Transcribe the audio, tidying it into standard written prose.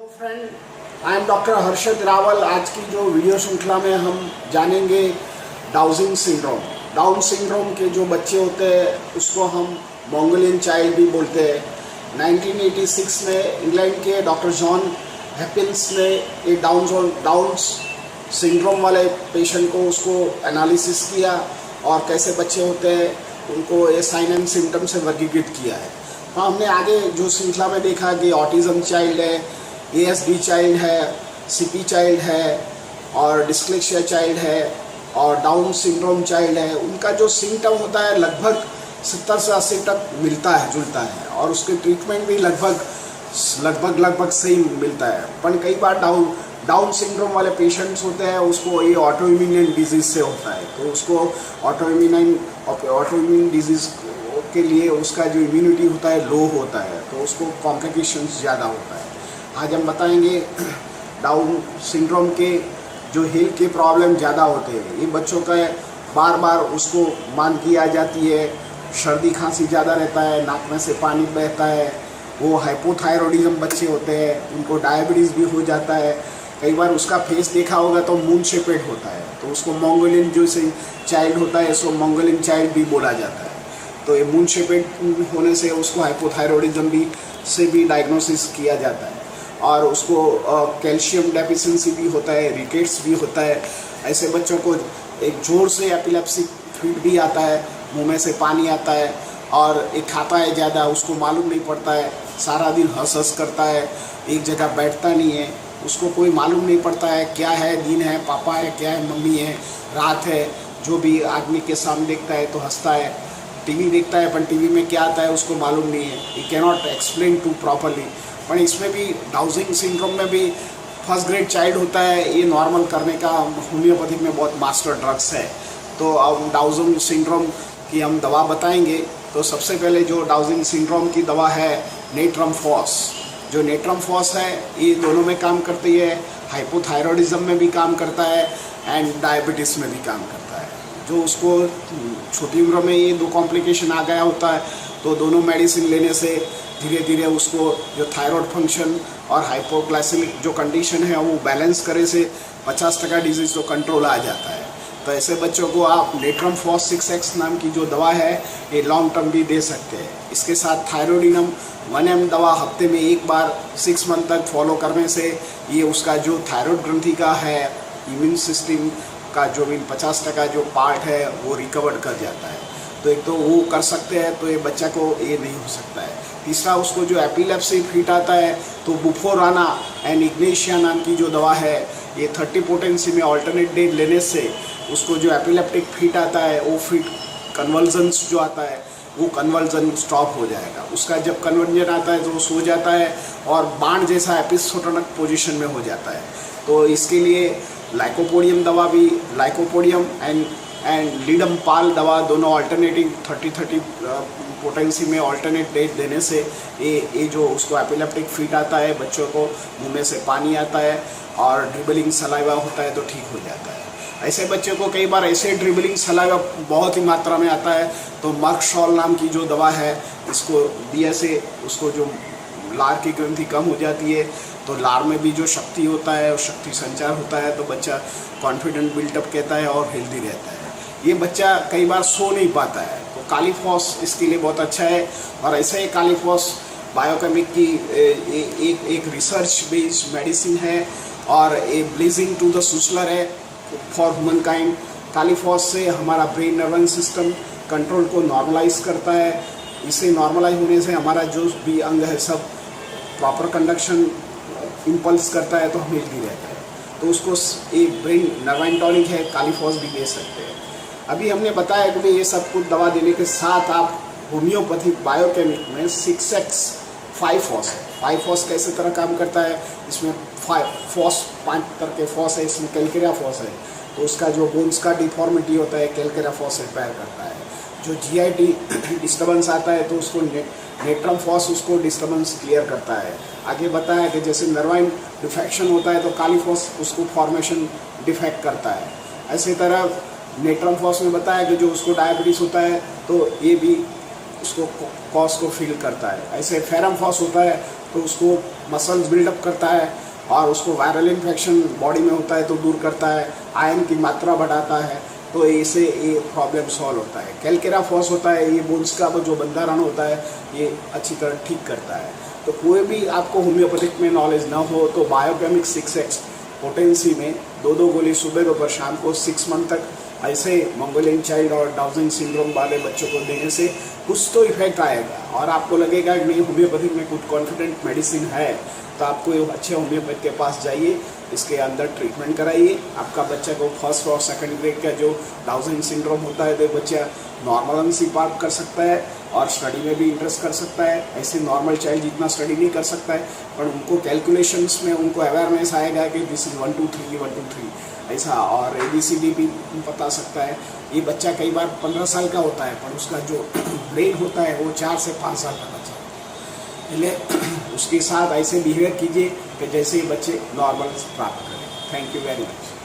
Hello friend, I am doctor Harshad Rawal. आज की जो वीडियो श्रृंखला में हम जानेंगे डाउजिंग सिंड्रोम। डाउन सिंड्रोम के जो बच्चे होते हैं उसको हम मंगोलियन चाइल्ड भी बोलते हैं। 1986 में इंग्लैंड के डॉक्टर जॉन हैपिल्स ने ये डाउन सिंड्रोम वाले पेशेंट को उसको एनालिसिस किया और कैसे बच्चे होते हैं उनको ये साइन एंड सिम्टम से वर्गीकृत किया है। तो हमने आगे जो श्रृंखला में देखा कि ऑटिज्म चाइल्ड है, ASD चाइल्ड है, CP चाइल्ड है और डिस्लेक्सिया चाइल्ड है और डाउन सिंड्रोम चाइल्ड है। उनका जो सिम्टम होता है लगभग 70 से 80 तक मिलता है जुलता है और उसके ट्रीटमेंट भी लगभग सेम मिलता है। पर कई बार डाउन सिंड्रोम वाले पेशेंट्स होते हैं उसको ये ऑटोइम्यून डिजीज से होता है, तो उसको ऑटोइम्यून डिजीज के लिए उसका जो इम्यूनिटी होता है लो होता है, तो उसको कॉम्प्लिकेशंस ज़्यादा होता है। आज हम बताएंगे डाउन सिंड्रोम के जो हेल्थ के प्रॉब्लम ज़्यादा होते हैं। ये बच्चों का बार बार उसको मानकी आ जाती है, सर्दी खांसी ज़्यादा रहता है, नाक में से पानी बहता है। वो हाइपोथायरॉयडिज्म बच्चे होते हैं, उनको डायबिटीज़ भी हो जाता है। कई बार उसका फेस देखा होगा तो मून शेपेड होता है, तो उसको मंगोलियन जो से चाइल्ड होता है उसको मंगोलियन चाइल्ड भी बोला जाता है। तो ये मून शेपेड होने से उसको हाइपोथायरॉयडिज्म से भी डायग्नोसिस किया जाता है और उसको कैल्शियम डेफिशिएंसी भी होता है, रिकेट्स भी होता है। ऐसे बच्चों को एक जोर से एपिलेप्सी फिट भी आता है, मुंह में से पानी आता है और एक खाता है ज़्यादा, उसको मालूम नहीं पड़ता है, सारा दिन हंस हंस करता है, एक जगह बैठता नहीं है, उसको कोई मालूम नहीं पड़ता है क्या है, दिन है, पापा है, क्या है, मम्मी है, रात है। जो भी आदमी के सामने देखता है तो हंसता है, टीवी देखता है पर टीवी में क्या आता है उसको मालूम नहीं है, he can not explain to properly. पर इसमें भी डाउजिंग सिंड्रोम में भी फर्स्ट ग्रेड चाइल्ड होता है, ये नॉर्मल करने का होम्योपैथिक में बहुत मास्टर ड्रग्स है। तो अब डाउजिंग सिंड्रोम की हम दवा बताएंगे। तो सबसे पहले जो डाउजिंग सिंड्रोम की दवा है नेट्रम फॉस। जो नेट्रम फॉस है ये दोनों में काम करती है, हाइपोथायरॉयडिज्म में भी काम करता है एंड डायबिटीज़ में भी काम करता है। जो उसको छोटी उम्र में ये दो कॉम्प्लिकेशन आ गया होता है तो दोनों मेडिसिन लेने से धीरे धीरे उसको जो थायराइड फंक्शन और हाइपोग्लाइसेमिक जो कंडीशन है वो बैलेंस करे से 50% डिजीज़ तो कंट्रोल आ जाता है। तो ऐसे बच्चों को आप नेट्रम फॉस 6X नाम की जो दवा है ये लॉन्ग टर्म भी दे सकते हैं। इसके साथ थायरोडिनम 1M दवा हफ्ते में एक बार 6 मंथ तक फॉलो करने से ये उसका जो थायराइड ग्रंथि का है इम्यून सिस्टम का जो भी 50% जो पार्ट है वो रिकवर कर जाता है। तो एक तो वो कर सकते हैं, तो ये बच्चा को ये नहीं हो सकता है। तीसरा उसको जो एपिलेप्सी फिट आता है तो बुफोराना एंड इग्नेशिया नाम की जो दवा है ये 30 पोटेंसी में ऑल्टरनेट डे लेने से उसको जो एपिलेप्टिक फिट आता है वो फिट कन्वर्जन्स जो आता है वो कन्वर्जन स्टॉप हो जाएगा। उसका जब कन्वर्जन आता है तो वो सो जाता है और बाण जैसा एपिसोटोनिक पोजीशन में हो जाता है। तो इसके लिए लाइकोपोडियम दवा भी, लाइकोपोडियम एंड लीडमपाल दवा दोनों अल्टरनेटिव 30 पोटेंसी में ऑल्टरनेट डेट देने से ये जो उसको एपिलेप्टिक फिट आता है, बच्चों को मुंह में से पानी आता है और ड्रिबलिंग सलाइवा होता है तो ठीक हो जाता है। ऐसे बच्चों को कई बार ऐसे ड्रिबलिंग सलाइवा बहुत ही मात्रा में आता है तो मर्कशॉल नाम की जो दवा है इसको दिए से उसको जो लार की ग्रंथि कम हो जाती है तो लार में भी जो शक्ति होता है और शक्ति संचार होता है तो बच्चा कॉन्फिडेंट बिल्टअप कहता है और हेल्दी रहता है। ये बच्चा कई बार सो नहीं पाता है तो कालीफॉस इसके लिए बहुत अच्छा है। और ऐसे ही कालीफॉस बायोकेमिक की एक रिसर्च बेस्ड मेडिसिन है और ए ब्लीजिंग टू द सुचलर है फॉर ह्यूमन काइंड। कालीफॉस से हमारा ब्रेन नर्वस सिस्टम कंट्रोल को नॉर्मलाइज करता है। इसे नॉर्मलाइज होने से हमारा जो भी अंग है सब प्रॉपर कंडक्शन इम्पल्स करता है तो हम हेल्दी रहता है। तो उसको एक ब्रेन नर्वाइन टॉनिक है, कालीफॉस भी दे सकते हैं। अभी हमने बताया कि ये सब कुछ दवा देने के साथ आप होम्योपैथिक बायोकेमिक में 6X 5-फॉस है। 5-फॉस कैसे तरह काम करता है, इसमें 5 तरह के फॉस है, इसमें कैलकेरिया फॉस है तो उसका जो बोन्स का डिफॉर्मिटी होता है कैलकेरिया फॉस रिपेयर करता है। जो GIT डिस्टर्बेंस आता है तो उसको नेट्रम फॉस उसको डिस्टर्बेंस क्लियर करता है। आगे बताया कि जैसे नर्वाइन डिफेक्शन होता है तो कालीफॉस उसको फॉर्मेशन डिफेक्ट करता है। ऐसी तरह नेट्रम फॉस में बताया कि जो उसको डायबिटीज़ होता है तो ये भी उसको कॉज को फील करता है। ऐसे फेरम फॉस होता है तो उसको मसल्स बिल्डअप करता है और उसको वायरल इन्फेक्शन बॉडी में होता है तो दूर करता है, आयरन की मात्रा बढ़ाता है, तो इससे ये प्रॉब्लम सॉल्व होता है। कैलकेरा फॉस होता है, ये बोन्स का जो बंधारण होता है ये अच्छी तरह ठीक करता है। तो कोई भी आपको होम्योपैथिक में नॉलेज ना हो तो बायोकेमिक 6x पोटेंसी में 2 गोली सुबह दोपहर शाम को 6 मंथ तक ऐसे मंगोलियन चाइल्ड और डाउन सिंड्रोम वाले बच्चों को देने से कुछ तो इफेक्ट आएगा और आपको लगेगा कि नहीं होम्योपैथिक में कुछ कॉन्फिडेंट मेडिसिन है, तो आपको अच्छे होम्योपैथ के पास जाइए, इसके अंदर ट्रीटमेंट कराइए। आपका बच्चा को फर्स्ट और सेकंड ग्रेड का जो डाउन सिंड्रोम होता है तो बच्चा नॉर्मल अनसिपार्ट कर सकता है और स्टडी में भी इंटरेस्ट कर सकता है। ऐसे नॉर्मल चाइल्ड जितना स्टडी नहीं कर सकता है, पर उनको कैलकुलेशंस में उनको अवेयरनेस आएगा कि दिस इज 1 2 3 1 2 3 ऐसा, और ABCD भी बता सकता है। ये बच्चा कई बार 15 साल का होता है पर उसका जो ब्रेन होता है वो 4 से 5 साल का बच्चा होता है, इसलिए उसके साथ ऐसे बिहेवियर कीजिए कि जैसे ही बच्चे नॉर्मल प्राप्त करें। Thank you very much.